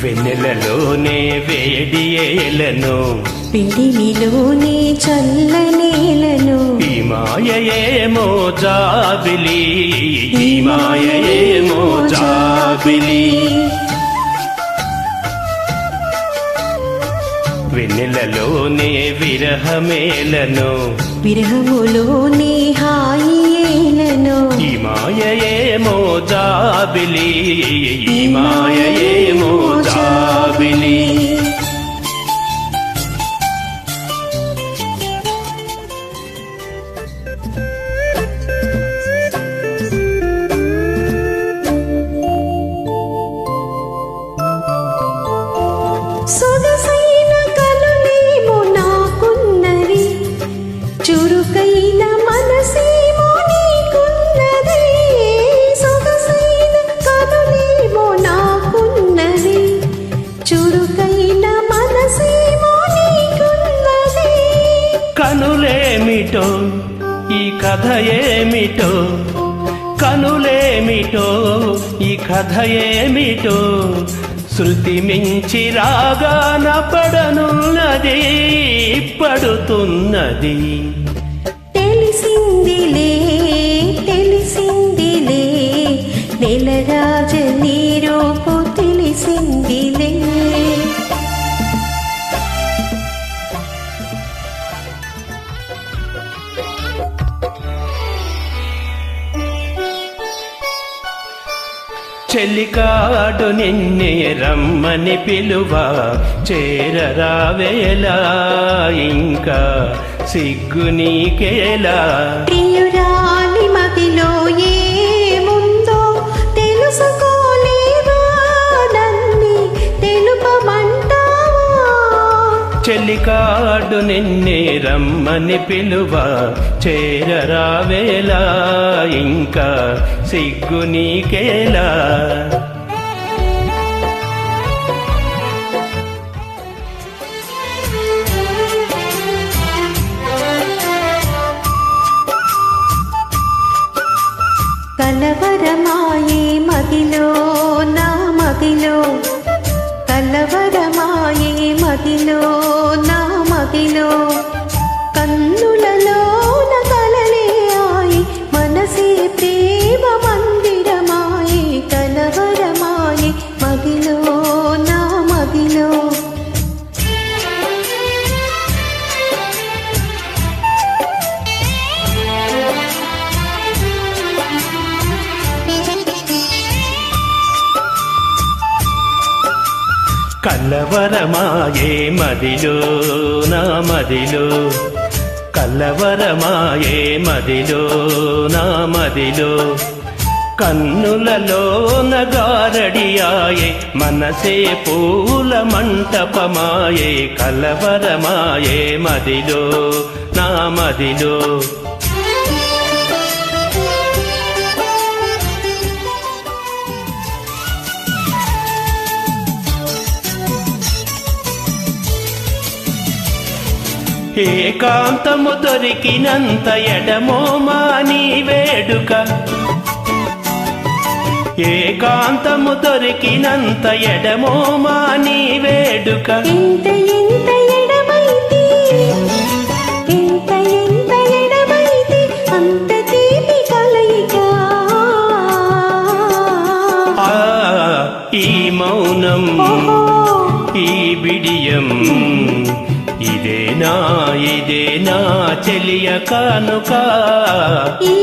వెన్నెలలోనే వేడి ఏలను, పిడిమిలోనే చల్లనేలను, ఈ మాయయేమో జాబిలి, ఈ మాయయేమో జాబిలి. వెన్నెలలోనే విరహమేలను, విరహములోనే హాయిలను, ఈ మాయయేమో జాబిలి, ఈ మాయయేమో జాబిలి. సొగసైన కనులేమో నాకున్నవి, చురుకైన మనసేమో నీకున్నది. సొగసైన కనులేమో నాకున్నవి, చురుకైన మనసేమో నీకున్నది. కనులేమిటో ఈ కథ ఏమిటో, కనులేమిటో ఈ కథ ఏమిటో, శృతి మించి రాగాన పడనున్నది, పడుతున్నది. తెలిసిందిలే తెలిసిందిలే, నెలరాజ నీ రూపు తెలిసిందిలే. చెలికాడు నిన్నే రమ్మని పిలువ, చేరరావేలా ఇంకా సిగ్గు నీకేలా. ప్రియురాలి మదిలో ఏముందో తెలుసుకోలేవా, నన్ని తెలుపమంటావా. చెలికాడు నిన్నే రమ్మని పిలువ, చేరరావేలా ఇంకా సిగ్గు నీకేలా. కలవరమాయే మదిలో నా మదిలో, కలవరమాయే మదిలో నా మదిలో. కన్నులలోన కలలే ఆయి, మనసే ప్రేమ మందిరమాయి. కలవరమాయే మదిలో నా మదిలో. కలవరమాయే మదిలో నా మదిలో, కలవరమాయే మదిలో నా మదిలో. కన్నులలోన గారడియాయే, మనసే పూల మంటపమాయే. కలవరమాయే మదిలో నా మదిలో. ఏకాంతము దొరికినంత ఎడమోమా నీ వేడుక, ఏకాంతము దొరికినంత ఎడమోమా నీ వేడుక. ఎంత ఎంత ఎడమైతే, ఎంత ఎంత ఎడమైతే అంత తీపి కలయిక. ఈ మౌనం ఈ బిడియం, ఇదేనా ఇదేనా చెలియ కానుక. ఈ